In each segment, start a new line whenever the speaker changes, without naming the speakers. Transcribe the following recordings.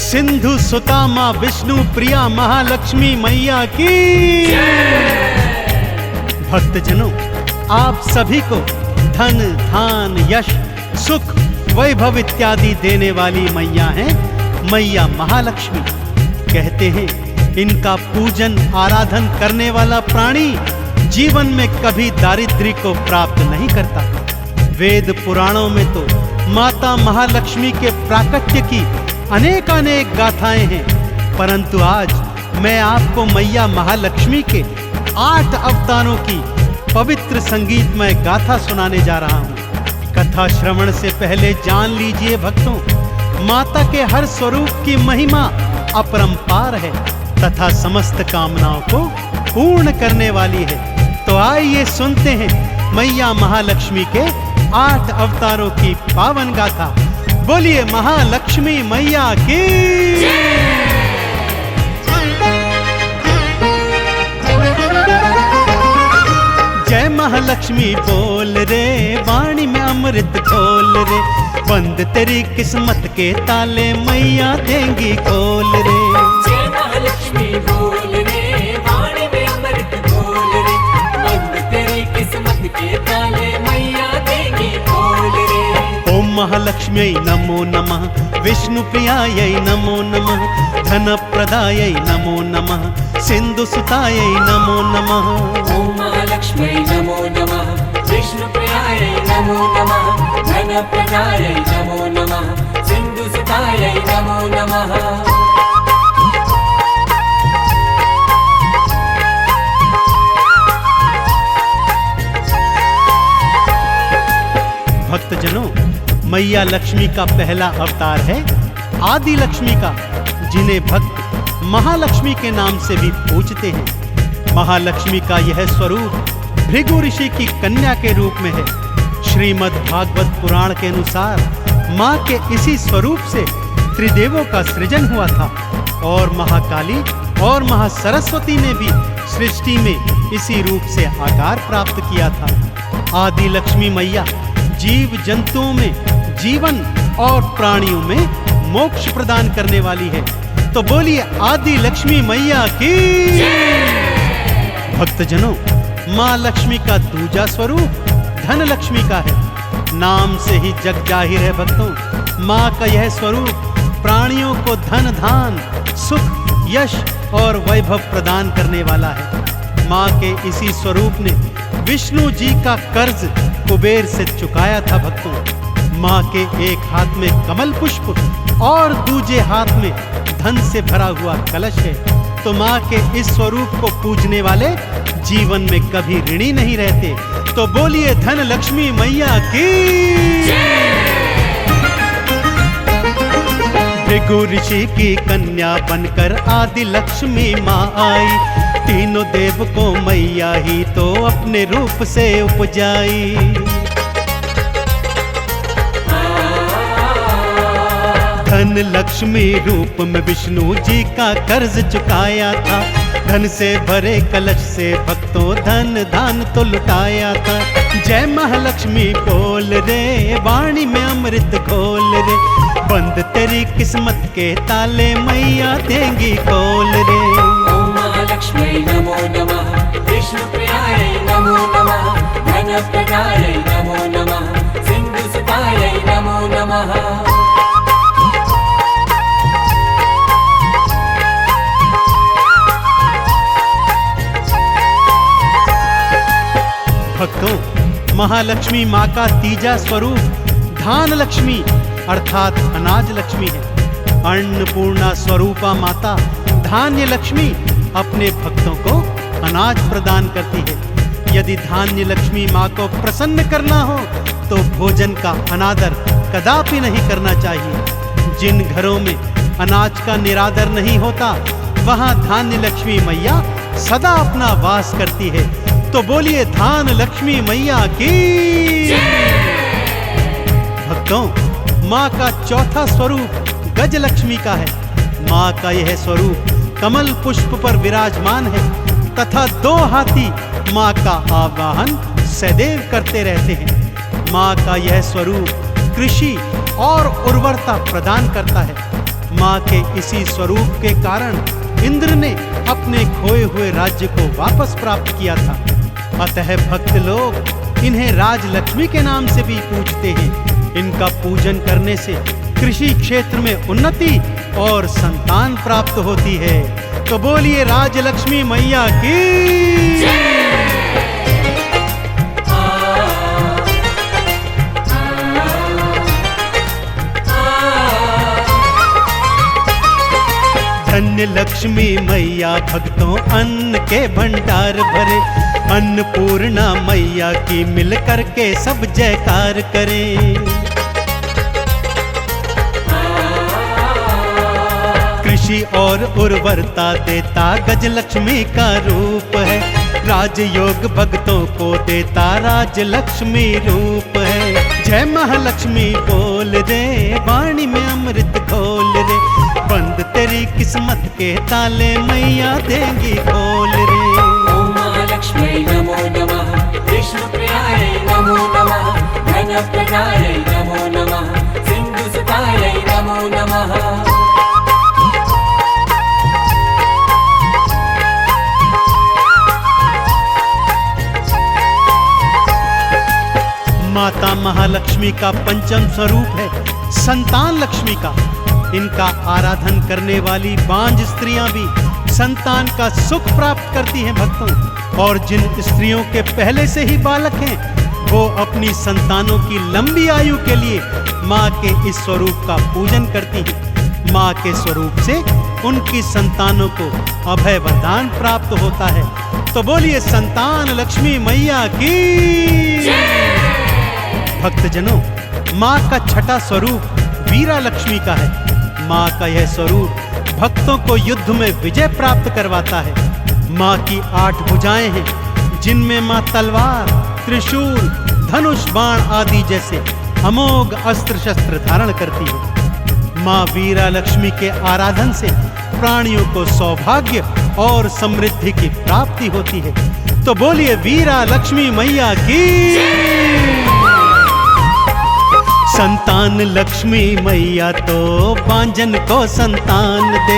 सिंधु सुता मां विष्णु प्रिया महालक्ष्मी मैया की। भक्तजनों, आप सभी को धन धान यश सुख वैभव इत्यादि देने वाली मैया हैं मैया महालक्ष्मी। कहते हैं इनका पूजन आराधन करने वाला प्राणी जीवन में कभी दारिद्र्य को प्राप्त नहीं करता। वेद पुराणों में तो माता महालक्ष्मी के प्राकट्य की अनेक गाथाएं हैं, परंतु आज मैं आपको मैया महालक्ष्मी के 8 अवतारों की पवित्र संगीतमय गाथा सुनाने जा रहा हूं। कथा श्रवण से पहले जान लीजिए भक्तों, माता के हर स्वरूप की महिमा अपरंपार है तथा समस्त कामनाओं को पूर्ण करने वाली है। तो आइए सुनते हैं मैया महालक्ष्मी के 8 अवतारों की पावन गाथा। बोलिए महालक्ष्मी मैया की। जय महालक्ष्मी बोल रे, वाणी में अमृत घोल रे, बंद तेरी किस्मत के ताले मैया देंगी खोल रे।
जय महालक्ष्मी बोल रे, वाणी में अमृत घोल रे, बंद तेरी किस्मत के ताले मैया देंगी खोल रे।
ओम महालक्ष्म्यै नमो नमः, विष्णु प्रियायै नमो नमः, धन प्रदायै नमो नमः, सिंधु सुतायै नमो नमः।
ओम महालक्ष्मी नमो नमः, विष्णु प्रियायै नमो नमः, धन प्रदायै नमो नमः, सिंधु सुतायै नमो नमः।
भक्तजनों, मैया लक्ष्मी का पहला अवतार है आदि लक्ष्मी का, जिन्हें भक्त महालक्ष्मी के नाम से भी पूजते हैं। महालक्ष्मी का यह स्वरूप भृगु ऋषि की कन्या के रूप में है। श्रीमद् भागवत पुराण के अनुसार मां के इसी स्वरूप से त्रिदेवों का सृजन हुआ था और महाकाली और महासरस्वती ने भी सृष्टि में इसी रूप से आकार प्राप्त किया था। आदि लक्ष्मी मैया जीव जंतुओं में जीवन और प्राणियों में मोक्ष प्रदान करने वाली है। तो बोलिए आदि लक्ष्मी मैया की। भक्तजनों, मां लक्ष्मी का दूजा स्वरूप धन लक्ष्मी का है। नाम से ही जग जाहिर है भक्तों, मां का यह स्वरूप प्राणियों को धन धान सुख यश और वैभव प्रदान करने वाला है। मां के इसी स्वरूप ने विष्णु जी का कर्ज कुबेर से चुकाया था भक्तों। मां के एक हाथ में कमल पुष्प और दूजे हाथ में धन से भरा हुआ कलश है। तो मां के इस स्वरूप को पूजने वाले जीवन में कभी ऋणी नहीं रहते। तो बोलिए धन लक्ष्मी मैया की। भृगु ऋषि की कन्या बनकर आदि लक्ष्मी मां आई, तीनों देव को मैया ही तो अपने रूप से उपजाई। धन लक्ष्मी रूप में विष्णु जी का कर्ज चुकाया था, धन से भरे कलश से भक्तों धन दान तो लुटाया था। जय महालक्ष्मी बोल रे, वाणी में अमृत घोल रे, बंद तेरी किस्मत के ताले मैया देंगी खोल रे।
ओम महालक्ष्मी नमो नमः, विष्णु प्रियायै नमो नमः, धन प्रदायै नमो नमः, सिंधु सुतायै नमो नमः।
भक्तों, महालक्ष्मी माँ का तीजा स्वरूप धान लक्ष्मी अर्थात अनाज लक्ष्मी है। अन्नपूर्णा स्वरूपा माता धान्य लक्ष्मी अपने भक्तों को अनाज प्रदान करती है। यदि धान्य लक्ष्मी माँ को प्रसन्न करना हो तो भोजन का अनादर कदापि नहीं करना चाहिए। जिन घरों में अनाज का निरादर नहीं होता वहां धान्य लक्ष्मी मैया सदा अपना वास करती है। तो बोलिए धान लक्ष्मी मैया की। भक्तों, माँ का चौथा स्वरूप गज लक्ष्मी का है। माँ का यह स्वरूप कमल पुष्प पर विराजमान है तथा 2 हाथी माँ का आवाहन सदैव करते रहते हैं। माँ का यह स्वरूप कृषि और उर्वरता प्रदान करता है। माँ के इसी स्वरूप के कारण इंद्र ने अपने खोए हुए राज्य को वापस प्राप्त किया था। अतः भक्त लोग इन्हें राजलक्ष्मी के नाम से भी पूजते हैं। इनका पूजन करने से कृषि क्षेत्र में उन्नति और संतान प्राप्त होती है। तो बोलिए राजलक्ष्मी मैया की। धन्य लक्ष्मी मैया भक्तों अन्न के भंडार भरे, अन्नपूर्णा मैया की मिल करके सब जयकार करें। कृषि और उर्वरता देता गजलक्ष्मी का रूप है, राजयोग भक्तों को देता राजलक्ष्मी रूप है। जय महालक्ष्मी बोल रे, वाणी में अमृत घोल रे, बंद तेरी किस्मत के ताले मैया देंगी खोल रे।
ओम महालक्ष्मी नमो नमः, विष्णु प्रियाय नमो नमः, धन प्रदाय नमो नमः, सिंधु सुताय नमो नमः।
माता महालक्ष्मी का पंचम स्वरूप है संतान लक्ष्मी का। इनका आराधन करने वाली बांझ स्त्रियां भी संतान का सुख प्राप्त करती हैं भक्तों। और जिन स्त्रियों के पहले से ही बालक हैं, वो अपनी संतानों की लंबी आयु के लिए माँ के इस स्वरूप का पूजन करती हैं। माँ के स्वरूप से उनकी संतानों को अभय वरदान प्राप्त होता है। तो बोलिए संतान लक्ष्मी मैया की। भक्तजनों, माँ का छठा स्वरूप वीरा लक्ष्मी का है। माँ का यह स्वरूप भक्तों को युद्ध में विजय प्राप्त करवाता है। माँ की 8 भुजाएं हैं, जिनमें माँ तलवार, त्रिशूल, धनुष, बाण आदि जैसे अमोघ अस्त्र शस्त्र धारण करती है। माँ वीरा लक्ष्मी के आराधन से प्राणियों को सौभाग्य और समृद्धि की प्राप्ति होती है। तो बोलिए वीरा लक्ष्मी मैया की। संतान लक्ष्मी मैया तो बांझन को संतान दे,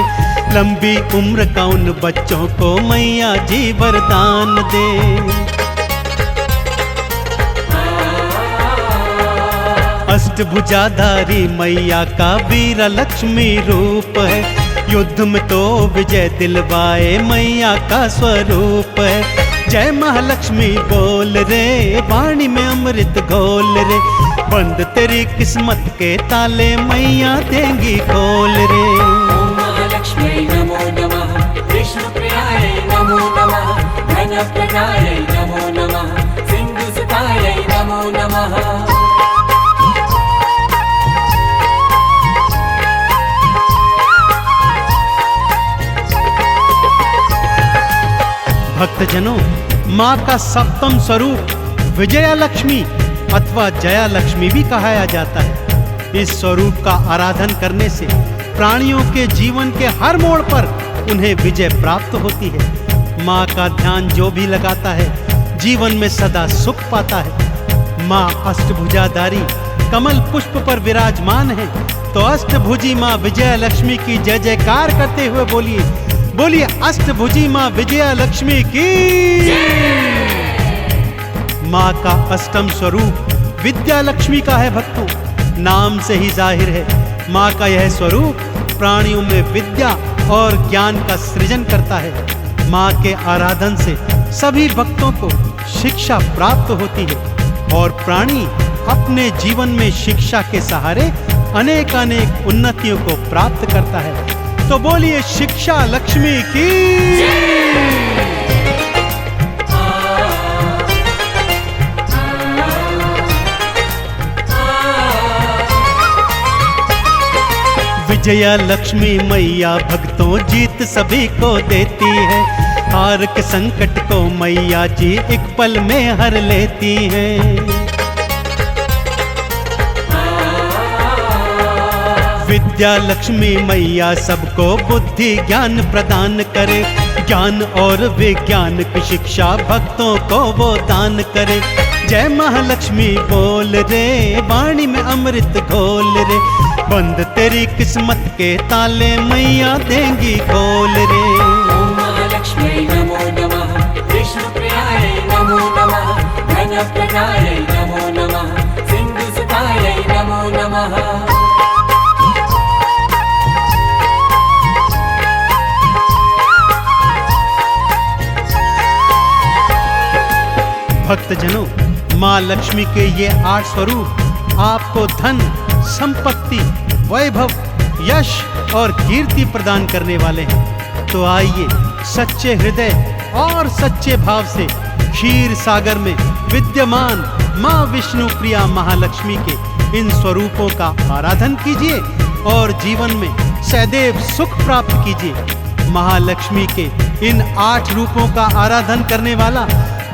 लंबी उम्र का उन बच्चों को मैया जी वरदान दे। अष्टभुजाधारी मैया का वीरा लक्ष्मी रूप है, युद्ध में तो विजय दिलवाए मैया का स्वरूप है। जय महालक्ष्मी बोल रे, वाणी में अमृत घोल रे, बंद तेरी किस्मत के ताले मैया देंगी खोल रे।
ओम महालक्ष्मी नमो नमः, विष्णु प्रियाय नमो नमः, धन प्रदाय नमो नमः, सिंधु सुताय नमो नमः।
भक्तजनों, माँ का सप्तम स्वरूप विजया लक्ष्मी अथवा जया लक्ष्मी भी कहा जाता है। इस स्वरूप का आराधन करने से प्राणियों के जीवन के हर मोड़ पर उन्हें विजय प्राप्त होती है। माँ का ध्यान जो भी लगाता है, जीवन में सदा सुख पाता है। माँ अष्टभुजाधारी कमल पुष्प पर विराजमान है। तो अष्टभुजी माँ विजया लक्ष्मी की जय जयकार करते हुए बोलिए अष्टभुजी माँ विजया लक्ष्मी की। माँ का अष्टम स्वरूप विद्या लक्ष्मी का है भक्तों। नाम से ही जाहिर है, माँ का यह स्वरूप प्राणियों में विद्या और ज्ञान का सृजन करता है। माँ के आराधन से सभी भक्तों को शिक्षा प्राप्त होती है और प्राणी अपने जीवन में शिक्षा के सहारे अनेक उन्नतियों को प्राप्त करता है। तो बोलिए शिक्षा लक्ष्मी की। विजया लक्ष्मी मैया भक्तों जीत सभी को देती है। हार के संकट को मैया जी एक पल में हर लेती हैं। विद्या लक्ष्मी मैया सबको बुद्धि ज्ञान प्रदान करे, ज्ञान और विज्ञान की शिक्षा भक्तों को वो दान करे। जय महालक्ष्मी बोल रे, वाणी में अमृत घोल रे, बंद तेरी किस्मत के ताले मैया देंगी खोल रे।
ओम महालक्ष्म्यै नमो नमः, विष्णुप्रियायै नमो नमः, धनप्रदायै नमो नमः, सिन्धुसुतायै नमो नमः।
भक्तजनों, माँ लक्ष्मी के ये 8 स्वरूप आपको धन, संपत्ति, वैभव, यश और कीर्ति प्रदान करने वाले हैं। तो आइए सच्चे हृदय और सच्चे भाव से क्षीर सागर में विद्यमान माँ विष्णु प्रिया महालक्ष्मी के इन स्वरूपों का आराधन कीजिए और जीवन में सदैव सुख प्राप्त कीजिए। महालक्ष्मी के इन 8 रूपों का आराधन करने वाला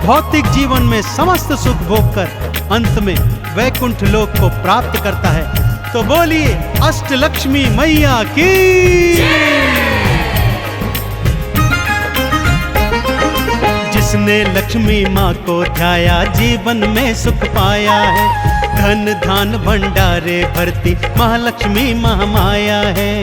भौतिक जीवन में समस्त सुख भोग कर अंत में वैकुंठ लोक को प्राप्त करता है। तो बोलिए अष्टलक्ष्मी मैया की। जिसने लक्ष्मी माँ को ध्याया जीवन में सुख पाया है, धन धान भंडारे भरती महालक्ष्मी महामाया है।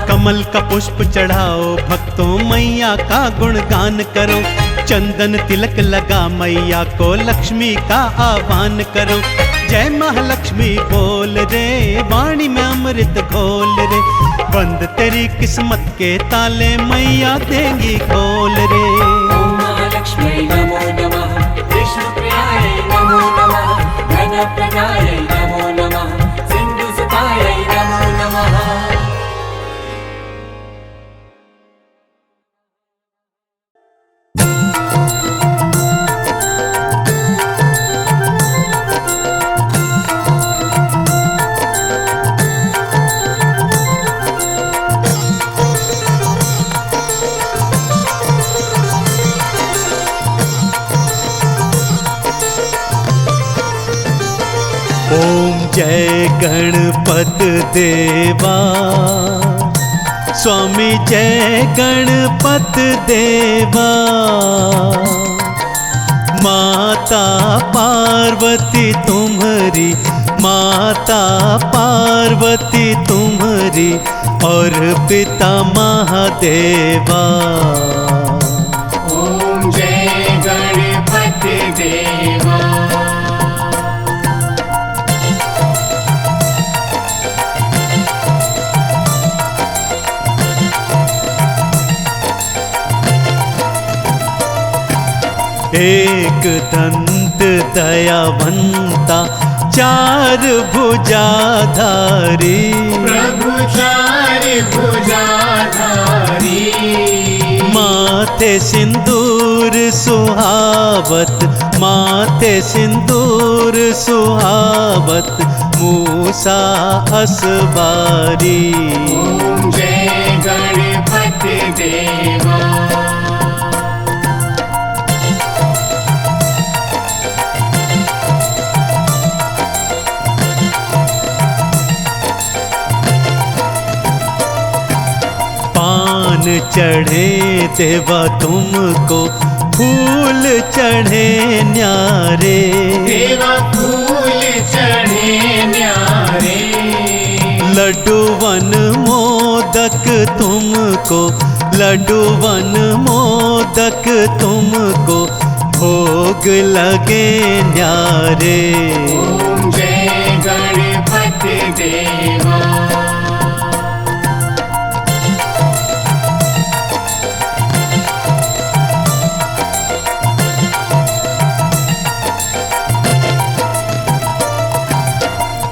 कमल का पुष्प चढ़ाओ भक्तों, मैया का गुणगान करो, चंदन तिलक लगा मैया को लक्ष्मी का आह्वान करो। जय महालक्ष्मी बोल रे, वाणी में अमृत घोल रे, बंद तेरी किस्मत के ताले मैया देंगी खोल रे।
ओम महालक्ष्म्यै नमो नमः, विष्णुप्रियायै नमो नमः, धनप्रदायै नमो नमः, सिन्धुसुतायै नमो नमः।
ओम जय गणपत देवा, स्वामी जय गणपत देवा। माता पार्वती तुम्हारी, माता पार्वती तुम्हारी और पिता महादेवा।
ओम जय गणपति देवा।
एक दंत दयावंता, 4 भुजाधारी,
प्रभु 4 भुजाधारी।
माथे सिंदूर सुहावत, माथे सिंदूर सुहावत, मूसा असबारी।
ओम जय गणपति देवा।
पान चढ़े देवा तुमको, फूल चढ़े न्यारे,
देवा फूल चढ़े न्यारे।
लड्डूवन मोदक तुमको, लड्डूवन मोदक तुमको, भोग लगे न्यारे।
ओम जय गणपति देवा।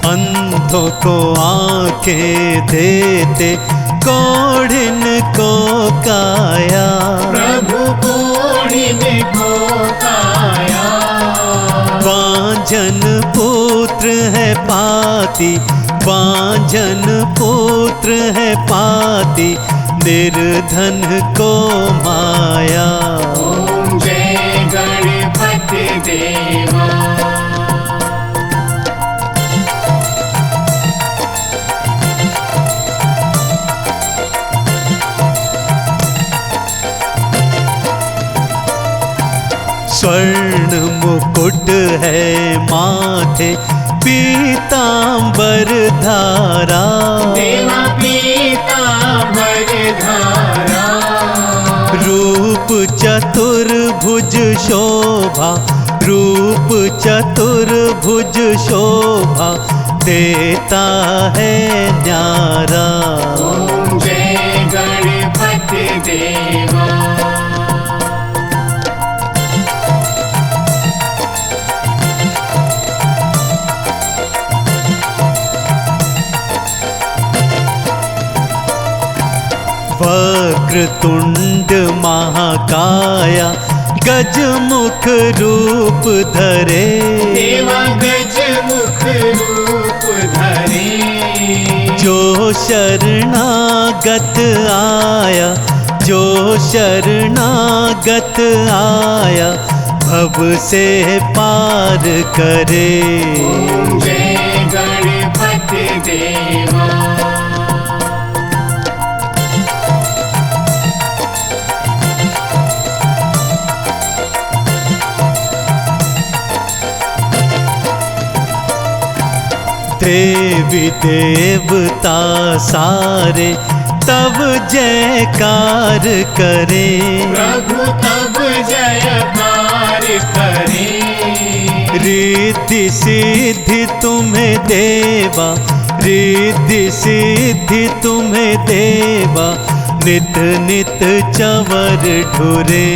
अंधों को आंखें देते, कोढ़िन को काया,
प्रभु कोढ़िन को काया।
बांझन पुत्र है पाती, बांझन पुत्र है पाती, निर्धन को माया।
ओम जय गणपति देवा।
स्वर्ण मुकुट है माथे, पीतांबर धारा।
देवा पीतांबर धारा।
रूप चतुर्भुज शोभा, रूप चतुर्भुज शोभा, देता है न्यारा।
ओम जय गणपति देवा।
वक्रतुंड महाकाया, गजमुख रूप धरे।
देवा गजमुख रूप धरे।
जो शरणागत आया, जो शरणागत आया, भव से पार करे।
ओम जय गणपति देवा।
देवी देवता सारे तब जयकार करे।
प्रभु तब जयकार करे।
रिद्धि सिद्धि तुम्हें देवा, रिद्धि सिद्धि तुम्हें देवा, नित नित चवर ढुरे।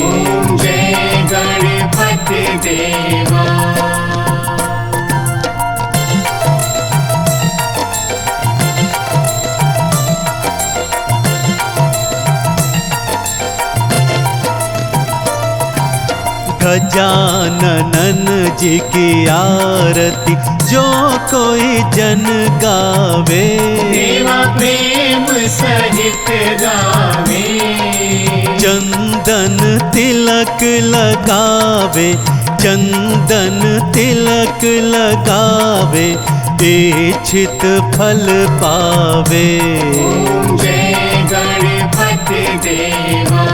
ओम जय गणपति देवा।
गजानन जी की आरती जो कोई जन गावे।
देवा प्रेम सहित गावे।
चंदन तिलक लगावे, चंदन तिलक लगावे, इच्छित फल पावे।
ओम जय गणपति देवा।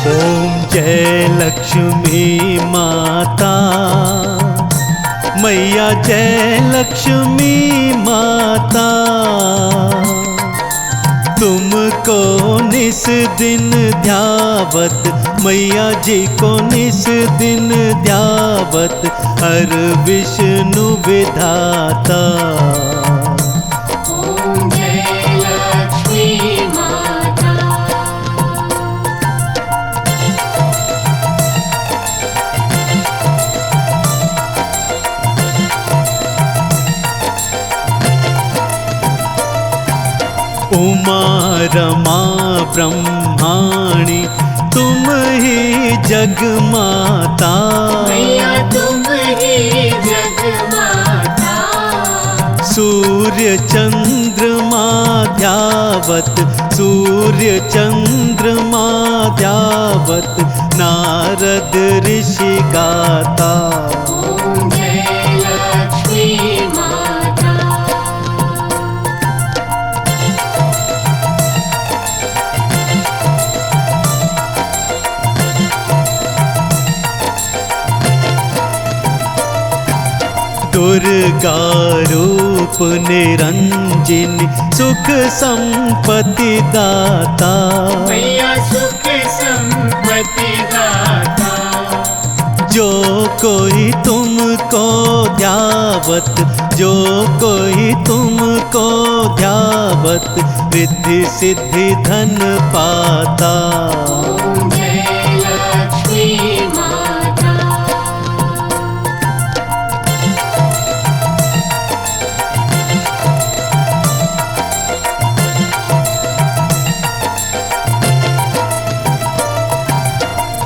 ओम जय लक्ष्मी माता, मैया जय लक्ष्मी माता। तुमको निस दिन ध्यावत, मैया जी को निस दिन ध्यावत, हर विष्णु विधाता।
ओम जय लक्ष्मी माता।
उमा रमा ब्रह्माणी तुम ही जग माता।
मैया तुम ही जग माता।
सूर्य चंद्रमा ध्यावत, सूर्य चंद्रमा ध्यावत, नारद ऋषि गाता।
ओम जय लक्ष्मी माता।
दुर्गा रूप निरंजनी सुख संपत्ति दाता।
मैया सुख संपत्ति दाता।
जो कोई तुमको ध्यावत, जो कोई तुमको ध्यावत, रिद्धि सिद्धि धन पाता।
ओम जय लक्ष्मी माता।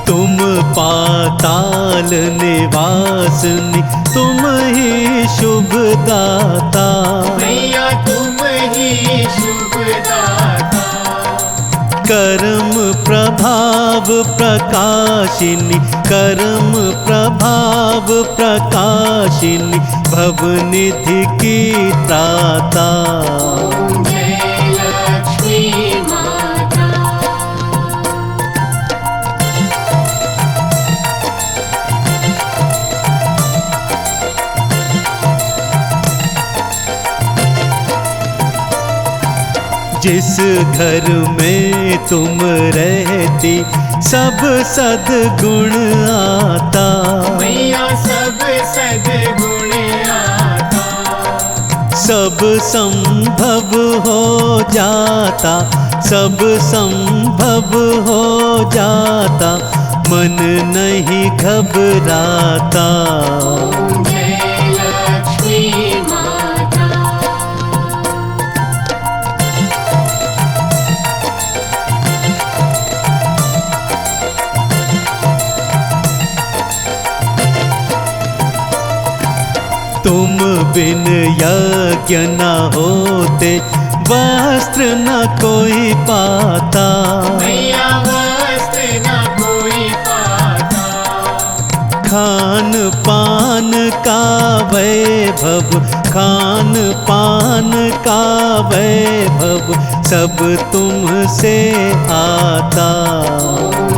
तुम पाताल काल निवासनी तुम ही शुभ दाता।
मैया तुम ही शुभ दाता।
कर्म प्रभाव प्रकाशिनी, कर्म प्रभाव प्रकाशिनी, भवनिधि की त्राता।
जय लक्ष्मी माता।
जिस घर में तुम रहती सब सद्गुण आता।
मैया सब सद्गुण आता।
सब संभव हो जाता, सब संभव हो जाता, मन नहीं घबराता।
जय लक्ष्मी माता।
तुम बिन यज्ञ न होते, वस्त्र न कोई पाता।
मैया वस्त्र न कोई पाता।
खान पान का वैभव, खान पान का वैभव, सब तुमसे आता।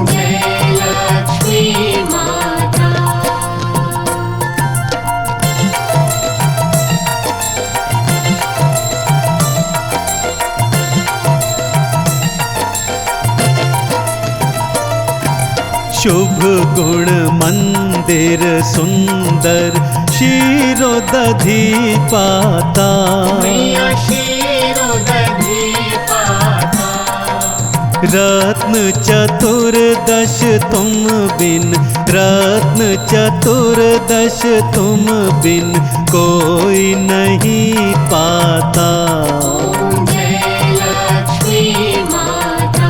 जय लक्ष्मी माता।
शुभ गुण मंदिर सुंदर, शीरो दधी पाता।
मैया शीरो दधी पाता।
रत्न चतुर्दश तुम बिन, रत्न चतुर्दश तुम बिन, कोई नहीं पाता।
जय लक्ष्मी माता।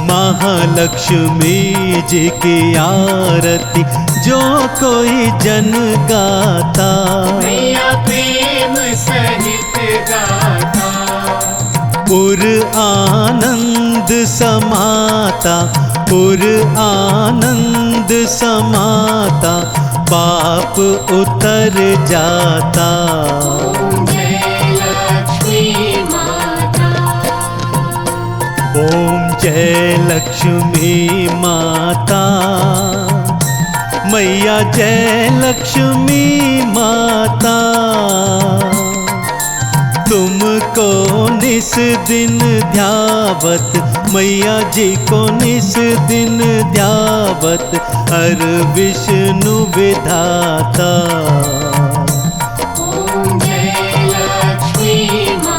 महालक्ष्मी जी की आरती जो कोई जन गाता।
मैया प्रेम सहित गाता।
पुर आनंद समाता, पुर आनंद समाता, पाप उतर जाता।
जय लक्ष्मी माता।
ओम जय लक्ष्मी माता। मैया जय लक्ष्मी माता। तुमको निस दिन ध्यावत, मैया जी को निस दिन ध्यावत, हर विष्णु विधाता।
ओम जय लक्ष्मी माता।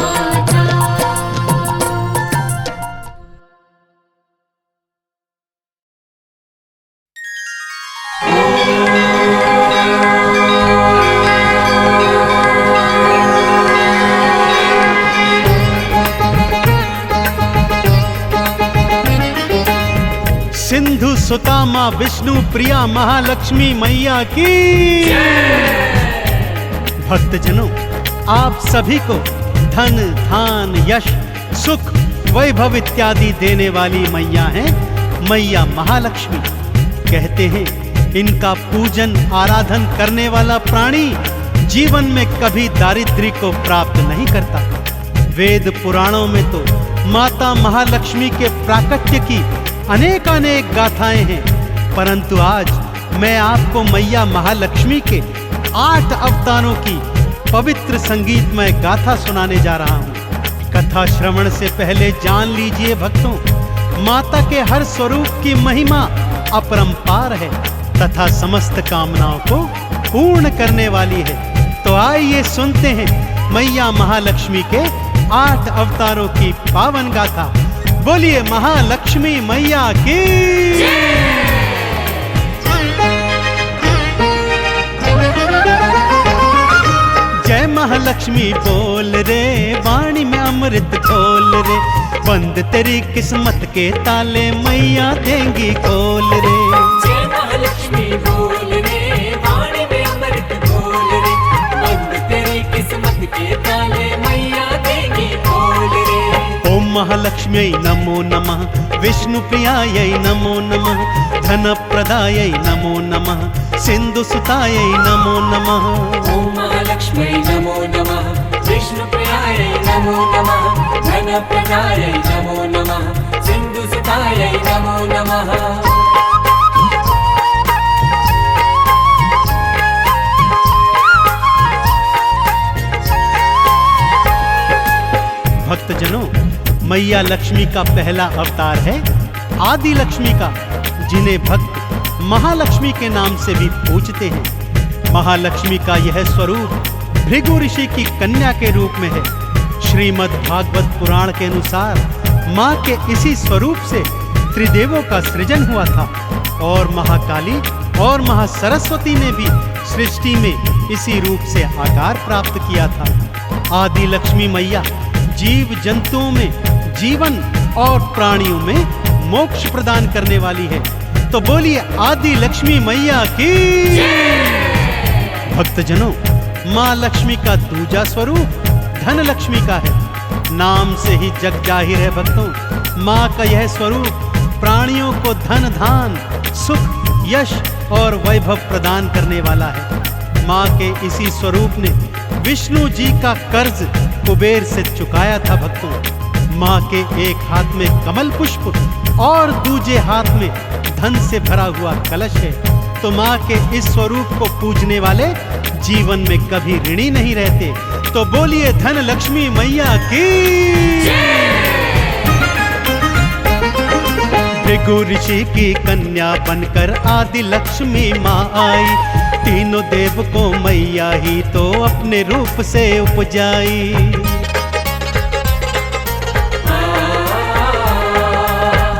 सिंधु सुता माँ विष्णु प्रिया महालक्ष्मी मैया की। भक्तजनों, आप सभी को धन धान यश सुख वैभव इत्यादि देने वाली मैया है मैया महालक्ष्मी। कहते हैं इनका पूजन आराधन करने वाला प्राणी जीवन में कभी दारिद्र्य को प्राप्त नहीं करता। वेद पुराणों में तो माता महालक्ष्मी के प्राकट्य की अनेकानेक गाथाएं हैं, परंतु आज मैं आपको मैया महालक्ष्मी के 8 अवतारों की पवित्र संगीतमय गाथा सुनाने जा रहा हूं। कथा श्रवण से पहले जान लीजिए भक्तों, माता के हर स्वरूप की महिमा अपरंपार है तथा समस्त कामनाओं को पूर्ण करने वाली है। तो आइए सुनते हैं मैया महालक्ष्मी के 8 अवतारों की पावन गाथा। बोलिए महालक्ष्मी मैया की। महालक्ष्मी बोल रे, वाणी में अमृत घोल रे, बंद तेरी किस्मत के ताले मैया देंगी खोल रे।
जय महालक्ष्मी बोल रे, वाणी में अमृत घोल रे, बंद तेरी किस्मत के ताले मैया देंगी खोल रे।
ओम महालक्ष्म्यै नमो नमः, विष्णु प्रियायै नमो नमः, धन प्रदायै नमो नमः, सिंधु सुतायै नमो नमः।
ओम महालक्ष्म्यै नमो नमः, विष्णु प्रियायै नमो नमः, धन प्रदायै नमो नमः, सिंधु सुतायै नमो नमः।
भक्तजनों, मैया लक्ष्मी का पहला अवतार है आदि लक्ष्मी का, जिन्हें भक्त महालक्ष्मी के नाम से भी पूजते हैं। महालक्ष्मी का यह स्वरूप भृगु ऋषि की कन्या के रूप में है। श्रीमद् भागवत पुराण के अनुसार माँ के इसी स्वरूप से त्रिदेवों का सृजन हुआ था और महाकाली और महासरस्वती ने भी सृष्टि में इसी रूप से आकार प्राप्त किया था। आदि लक्ष्मी मैया जीव जंतुओं में जीवन और प्राणियों में मोक्ष प्रदान करने वाली है। तो बोलिए आदि लक्ष्मी मैया की। भक्तजनों, माँ लक्ष्मी का दूजा स्वरूप धन लक्ष्मी का है। नाम से ही जग जाहिर है भक्तों, माँ का यह स्वरूप प्राणियों को धन धान सुख यश और वैभव प्रदान करने वाला है। माँ के इसी स्वरूप ने विष्णु जी का कर्ज कुबेर से चुकाया था भक्तों। माँ के एक हाथ में कमल पुष्प और दूजे हाथ में धन से भरा हुआ कलश है। तो माँ के इस स्वरूप को पूजने वाले जीवन में कभी ऋणी नहीं रहते। तो बोलिए धन लक्ष्मी मैया की। भृगु ऋषि की कन्या बनकर आदि लक्ष्मी माँ आई, तीनों देव को मैया ही तो अपने रूप से उपजाई।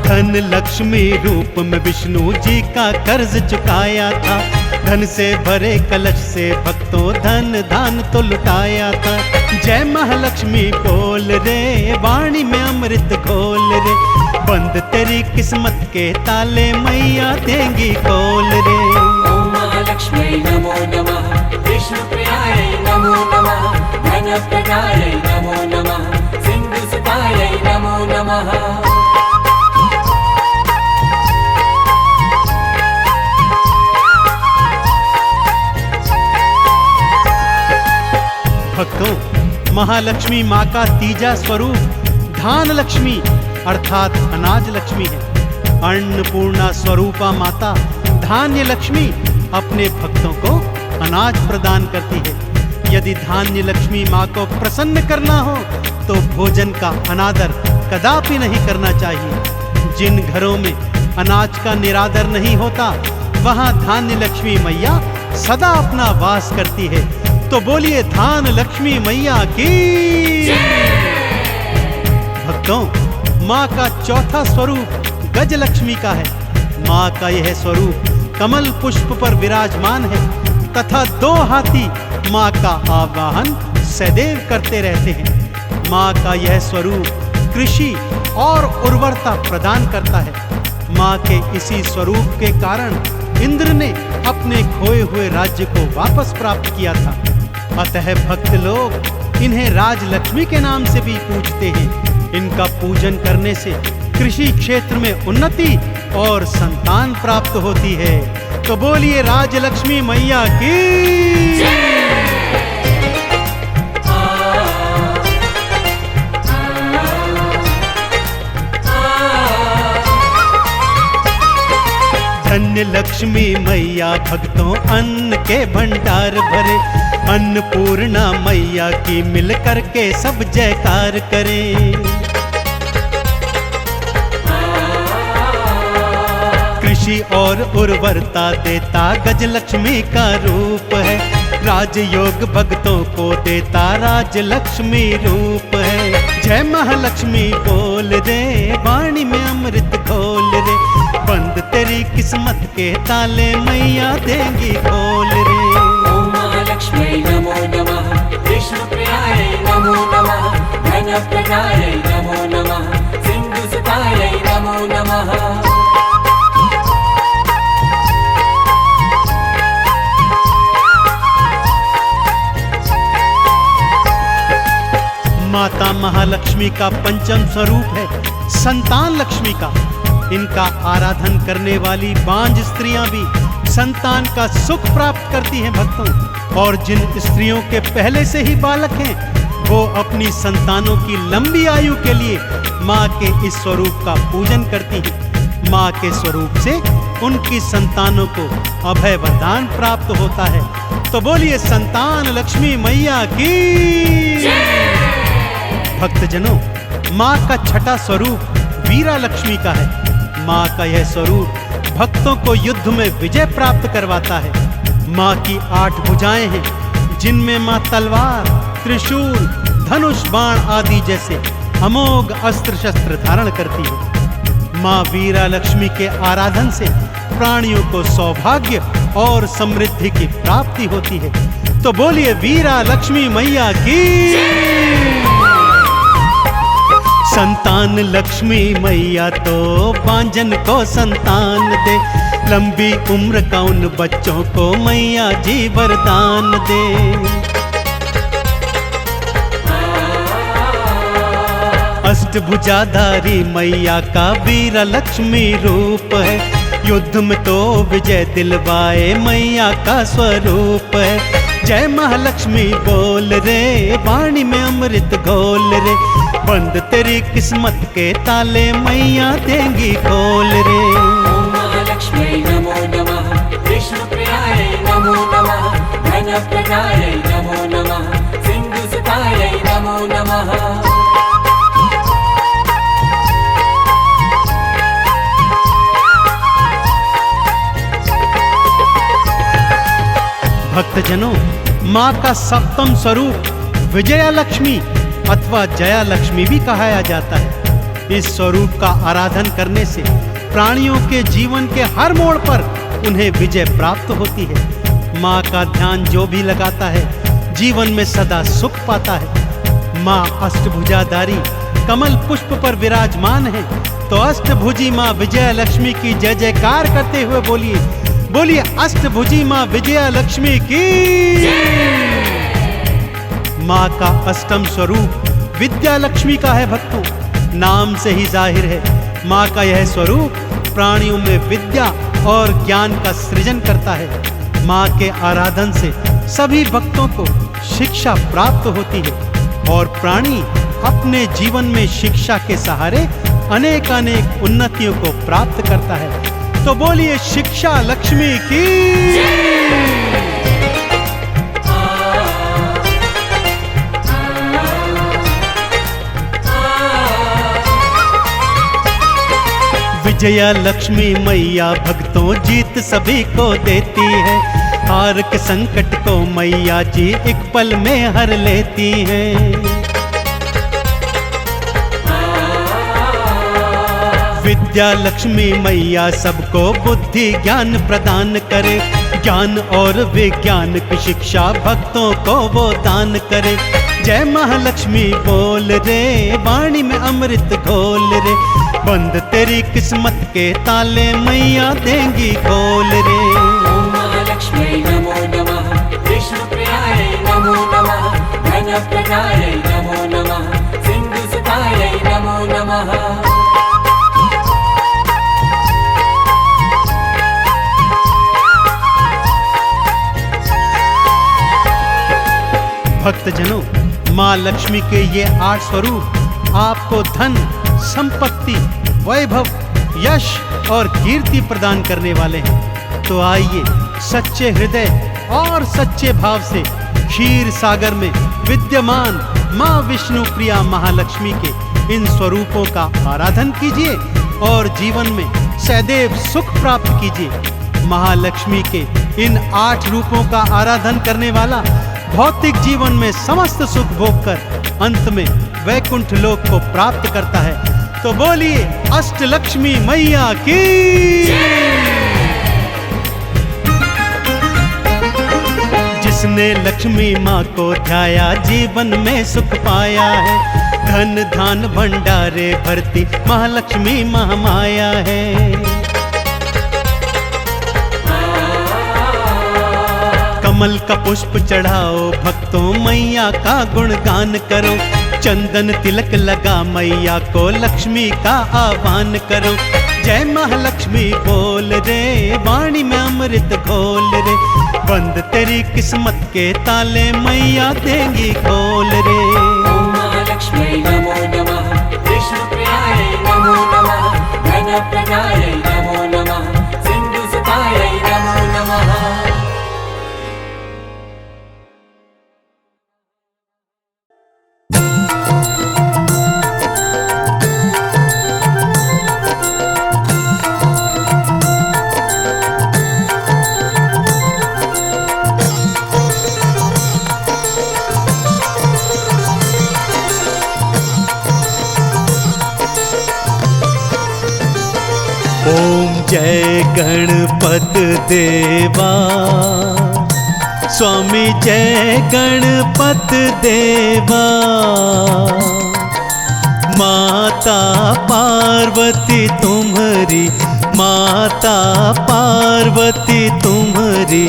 धन लक्ष्मी रूप में विष्णु जी का कर्ज चुकाया था, धन से भरे कलश से भक्तों धन दान तो लुटाया था। जय महालक्ष्मी बोल रे, वाणी में अमृत घोल रे, बंद तेरी किस्मत के ताले मैया देंगी खोल रे।
ओम महालक्ष्म्यै नमो नमः, विष्णु प्रियायै नमो नमः, धन प्रदायै नमो नमः, सिंधु सुतायै नमो नमः।
भक्तों, महालक्ष्मी माँ का तीजा स्वरूप धान लक्ष्मी अर्थात अनाज लक्ष्मी है। अन्नपूर्णा स्वरूपा माता धान्य लक्ष्मी अपने भक्तों को अनाज प्रदान करती है। यदि धान्य लक्ष्मी माँ को प्रसन्न करना हो तो भोजन का अनादर कदापि नहीं करना चाहिए। जिन घरों में अनाज का निरादर नहीं होता, वहाँ धान्य लक्ष्मी मैया सदा अपना वास करती है। तो बोलिए धान लक्ष्मी मैया की। भक्तों, माँ का चौथा स्वरूप गज लक्ष्मी का है। माँ का यह स्वरूप कमल पुष्प पर विराजमान है तथा दो हाथी माँ का आवाहन सदैव करते रहते हैं। माँ का यह स्वरूप कृषि और उर्वरता प्रदान करता है। माँ के इसी स्वरूप के कारण इंद्र ने अपने खोए हुए राज्य को वापस प्राप्त किया था। अतः भक्त लोग इन्हें राजलक्ष्मी के नाम से भी पूजते हैं। इनका पूजन करने से कृषि क्षेत्र में उन्नति और संतान प्राप्त होती है। तो बोलिए राजलक्ष्मी मैया की। धन्य लक्ष्मी मैया भक्तों अन्न के भंडार भरे, अन्नपूर्णा मैया की मिल करके सब जयकार करें। कृषि और उर्वरता देता गज लक्ष्मी का रूप है, राजयोग भक्तों को देता राजलक्ष्मी रूप है। जय महालक्ष्मी बोल रे, वाणी में अमृत घोल रे, बंद तेरी किस्मत के ताले मैया देंगी खोल रे।
ओम महालक्ष्म्यै नमो नमः, विष्णुप्रियायै नमो नमः घनप्रदायै नमो नमः सिन्धुसुतायै नमो नमः
माता महालक्ष्मी का पंचम स्वरूप है संतान लक्ष्मी का। इनका आराधन करने वाली बांझ स्त्रियां भी संतान का सुख प्राप्त करती हैं भक्तों। और जिन स्त्रियों के पहले से ही बालक हैं वो अपनी संतानों की लंबी आयु के लिए माँ के इस स्वरूप का पूजन करती हैं। माँ के स्वरूप से उनकी संतानों को अभय वरदान प्राप्त होता है। तो बोलिए संतान लक्ष्मी मैया की। भक्तजनों, माँ का छठा स्वरूप वीरा लक्ष्मी का है। माँ का यह स्वरूप भक्तों को युद्ध में विजय प्राप्त करवाता है। माँ की 8 भुजाएं हैं जिनमें माँ तलवार, त्रिशूल, धनुष, बाण आदि जैसे अमोघ अस्त्र शस्त्र धारण करती है। माँ वीरा लक्ष्मी के आराधन से प्राणियों को सौभाग्य और समृद्धि की प्राप्ति होती है। तो बोलिए वीरा लक्ष्मी मैया की। संतान लक्ष्मी मैया तो बांझन को संतान दे, लंबी उम्र का उन बच्चों को मैया जी वरदान दे। अष्टभुजाधारी मैया का वीरा लक्ष्मी रूप है। युद्ध में तो विजय दिलवाए मैया का स्वरूप है। जय महालक्ष्मी बोल रे, वाणी में अमृत घोल रे, बंद तेरी किस्मत के ताले मैया देंगी खोल रे।
ओम महालक्ष्मी नमो नमः विष्णुप्रियायै नमो नमः घनप्रदायै नमो नमः सिन्धुसुतायै नमो नमः।
भक्तजनों, माँ का सप्तम स्वरूप विजया लक्ष्मी अथवा जया लक्ष्मी भी कहा जाता है। इस स्वरूप का आराधन करने से प्राणियों के जीवन के हर मोड़ पर उन्हें विजय प्राप्त होती है। माँ का ध्यान जो भी लगाता है जीवन में सदा सुख पाता है। माँ अष्टभुजाधारी कमल पुष्प पर विराजमान है। तो अष्टभुजी माँ विजया लक्ष्मी की जय जयकार करते हुए बोलिए, बोलिए अष्टभुजी माँ विजया लक्ष्मी की। माँ का अष्टम स्वरूप विद्या लक्ष्मी का है भक्तों। नाम से ही जाहिर है माँ का यह स्वरूप प्राणियों में विद्या और ज्ञान का सृजन करता है। माँ के आराधन से सभी भक्तों को शिक्षा प्राप्त होती है और प्राणी अपने जीवन में शिक्षा के सहारे अनेक अनेक उन्नतियों को प्राप्त करता है। तो बोलिए शिक्षा लक्ष्मी की। विजया लक्ष्मी मैया भक्तों जीत सभी को देती है। हार के संकट को मैया जी एक पल में हर लेती हैं। विद्या लक्ष्मी मैया सबको बुद्धि ज्ञान प्रदान करे। ज्ञान और विज्ञान की शिक्षा भक्तों को वो दान करे। जय महालक्ष्मी बोल रे, वाणी में अमृत घोल रे, बंद तेरी किस्मत के ताले मैया देंगी खोल रे।
ओम महालक्ष्मी नमो नमः विष्णुप्रियायै नमो नमः घनप्रदायै नमो नमः सिन्धुसुतायै नमो नमः।
भक्तजनों, माँ लक्ष्मी के ये 8 स्वरूप आपको धन, संपत्ति, वैभव, यश और कीर्ति प्रदान करने वाले हैं। तो आइए सच्चे हृदय और सच्चे भाव से क्षीर सागर में विद्यमान माँ विष्णु प्रिया महालक्ष्मी के इन स्वरूपों का आराधन कीजिए और जीवन में सदैव सुख प्राप्त कीजिए। महालक्ष्मी के इन 8 रूपों का आराधन करने वाला भौतिक जीवन में समस्त सुख भोग कर अंत में वैकुंठ लोक को प्राप्त करता है। तो बोलिए अष्टलक्ष्मी मैया की। जिसने लक्ष्मी माँ को ध्याया जीवन में सुख पाया है। धन धान भंडारे भरती महालक्ष्मी महामाया है। कमल का पुष्प चढ़ाओ भक्तों, मैया का गुणगान करो। चंदन तिलक लगा मैया को, लक्ष्मी का आह्वान करो। जय महालक्ष्मी बोल रे, वाणी में अमृत घोल रे। बंद तेरी किस्मत के ताले, मैया देंगी खोल रे।
ओम महालक्ष्म्यै नमो नमः, विष्णुप्रियायै नमो नमः, धनप्रदायै नमो नमः, सिन्धुसुतायै नमो नमः।
ओम जय गणपत देवा, स्वामी जय गणपत देवा। माता पार्वती तुम्हारी, माता पार्वती तुम्हारी,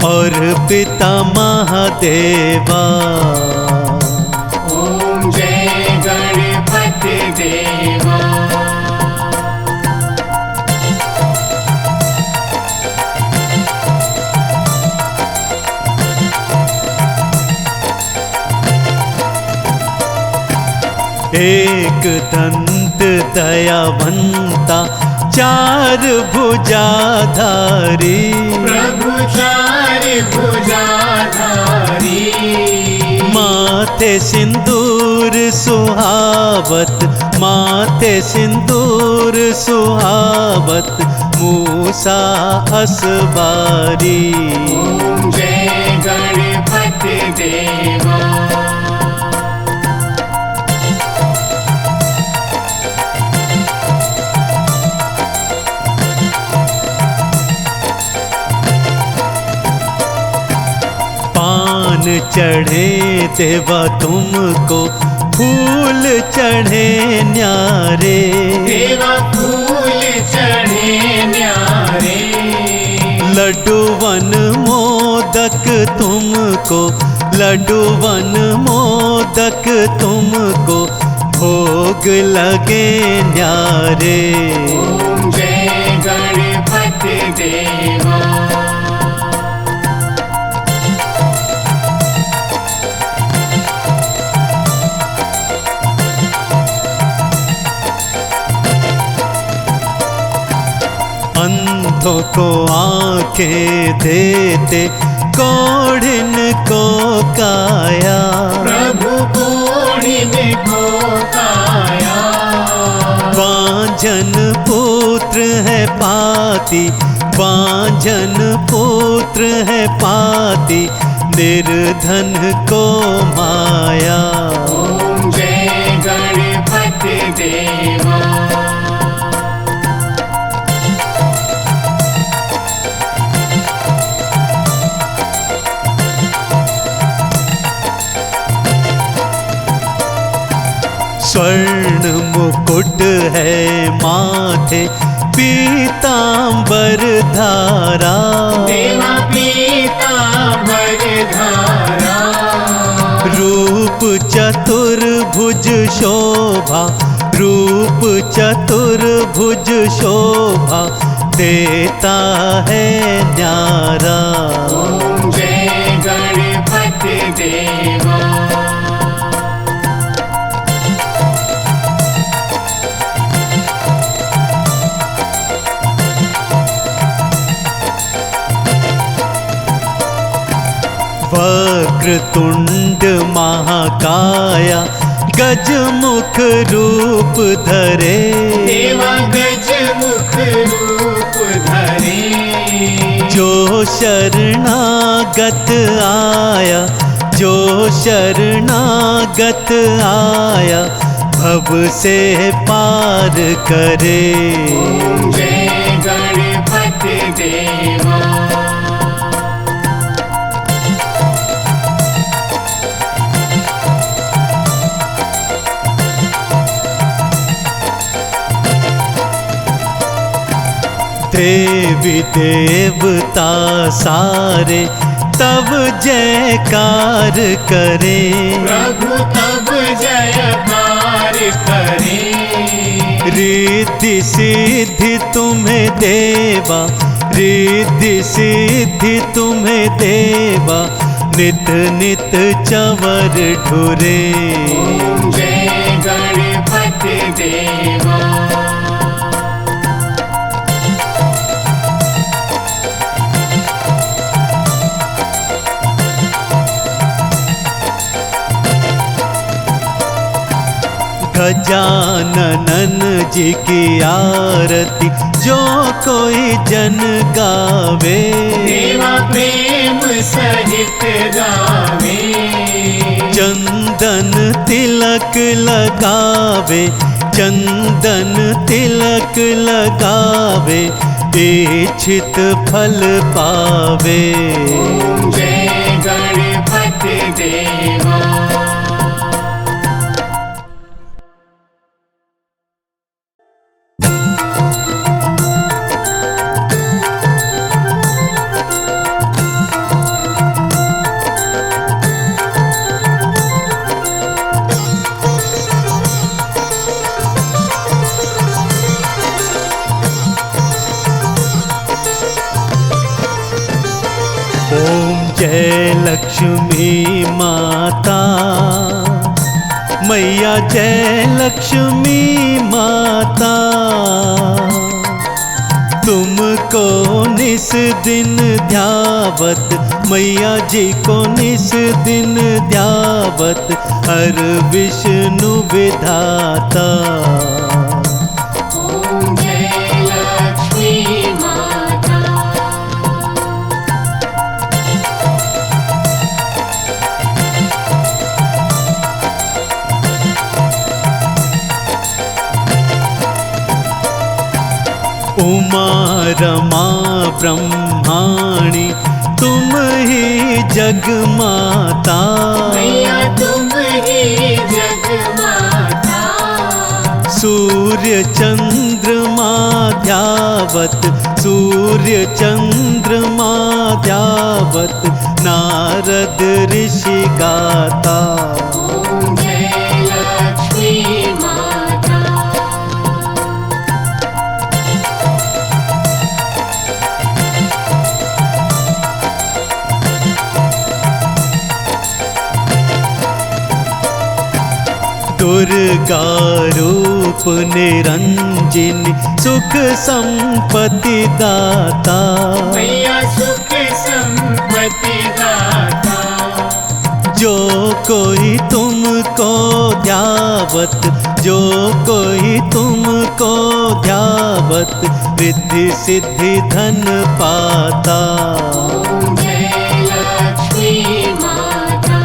और पिता महादेवा।
ओम जय गणपति देवा।
एक दंत दयावंता, चार भुजाधारी,
प्रभु चार भुजाधारी।
माथे सिंदूर सुहावत, माथे सिंदूर सुहावत, मूसा असबारी।
ओम जय गणपति देवा।
पान चढ़े देवा तुमको, फूल चढ़े न्यारे,
देवा फूल चढ़े न्यारे।
लड्डू वन मोदक तुमको, लड्डू वन मोदक तुमको, भोग लगे न्यारे।
ओम जय गणपति देवा।
अंधों को आंखें देते, कोढ़िन को काया,
प्रभु कोढ़िन को काया।
बांझन पुत्र है पाती, बांझन पुत्र है पाती, निर्धन को माया।
ओम जय गणपति देवा।
स्वर्ण मुकुट है माथे, पीतांबर धारा,
देवा पीतांबर धारा।
रूप चतुर्भुज शोभा, रूप चतुर्भुज शोभा, देता है न्यारा।
ओम जय गणपति देवा।
वक्रतुंड महाकाया, गजमुख रूप धरे,
देवा गजमुख रूप धरे।
जो शरणागत आया, जो शरणागत आया, भव से पार करे।
ओम जय गणपति देवा।
देवी देवता सारे तब जयकार करें।
प्रभु तब जयकार करें।
रिद्धि सिद्धि तुम्हें देवा, रिद्धि सिद्धि तुम्हें देवा, नित नित चवर ढुरे।
ओम जय गणपति देवा।
गजानन जी की आरती जो कोई जन गावे,
देवा प्रेम सहित गावे।
चंदन तिलक लगावे, चंदन तिलक लगावे, इच्छित फल पावे।
ओम जय गणपति देवा।
ओम जय लक्ष्मी माता, मैया जय लक्ष्मी माता, तुमको निस दिन ध्यावत, मैया जी को निस दिन ध्यावत, हर विष्णु विधाता।
ओम जय लक्ष्मी माता।
उमा रमा ब्रह्माणी तुम ही जग माता,
मैया तुम ही जग माता।
सूर्य चंद्रमा ध्यावत, सूर्य चंद्रमा ध्यावत, नारद ऋषि गाता।
ओम जय लक्ष्मी माता।
दुर्गा रूप निरंजनी सुख संपत्ति दाता,
मैया सुख संपत्ति दाता।
जो कोई तुमको ध्यावत, जो कोई तुमको ध्यावत, रिद्धि सिद्धि धन पाता।
ओम जय लक्ष्मी माता।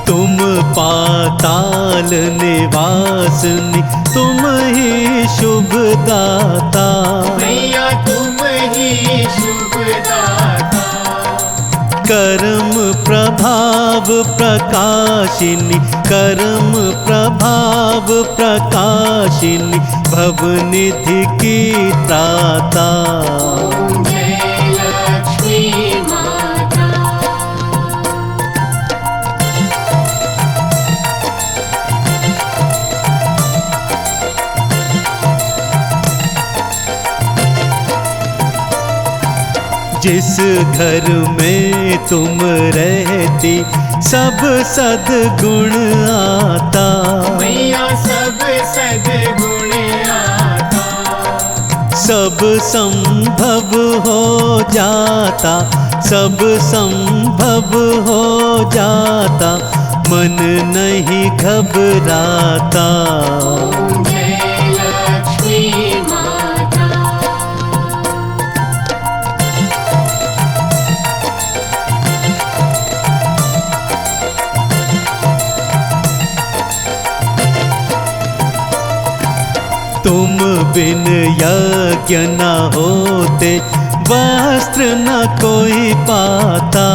तुम पाताल निवासनी तुम ही शुभ दाता,
मैया तुम ही शुभ दाता।
कर्म प्रभाव प्रकाशिनी, कर्म प्रभाव प्रकाशिनी, भवनिधि की त्राता।
ओम जय लक्ष्मी माता।
जिस घर में तुम रहती सब सद्गुण आता,
मैया सब सद्गुण आता।
सब संभव हो जाता, सब संभव हो जाता, मन नहीं घबराता।
ओम जय लक्ष्मी माता। तुम
बिन यज्ञ न होते, वस्त्र न कोई पाता,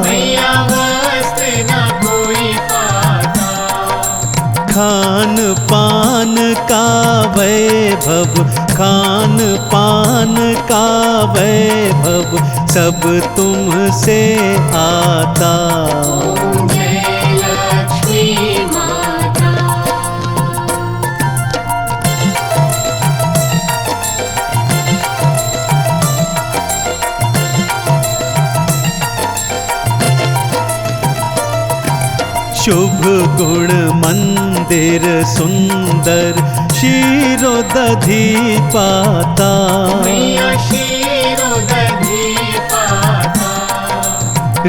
मैया वस्त्र न कोई पाता।
खान पान का वैभव, खान पान का वैभव सब तुमसे आता।
ओम जय लक्ष्मी माता।
शुभ गुण मंदिर सुंदर, शीरो दधी पाता,
मैया शीरो दधी पाता।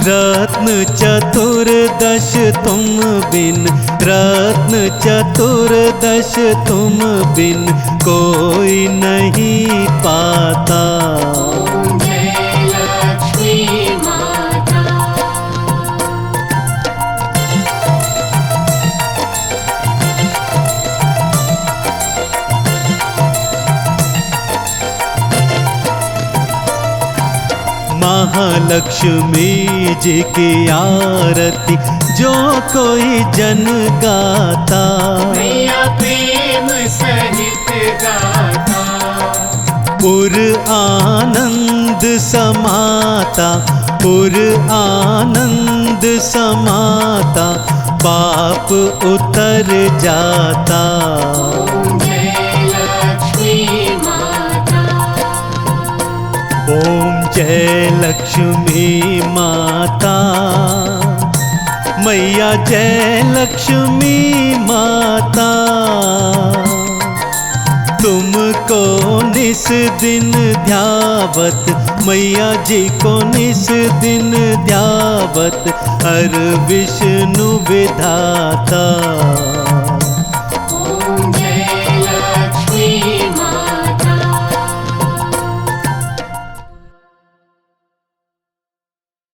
रत्न चतुर्दश तुम बिन, रत्न चतुर्दश तुम बिन कोई नहीं पाता।
ओम जय लक्ष्मी माता।
महालक्ष्मी जी की आरती जो कोई जन गाता,
मैया प्रेम सहित गाता।
पुर आनंद समाता, पुर आनंद समाता, पाप उतर जाता।
ओम जय लक्ष्मी माता।
ओम जय लक्ष्मी माता, मैया जय लक्ष्मी माता। तुमको निस दिन ध्यावत, मैया जी को निस दिन ध्यावत, हर विष्णु विधाता।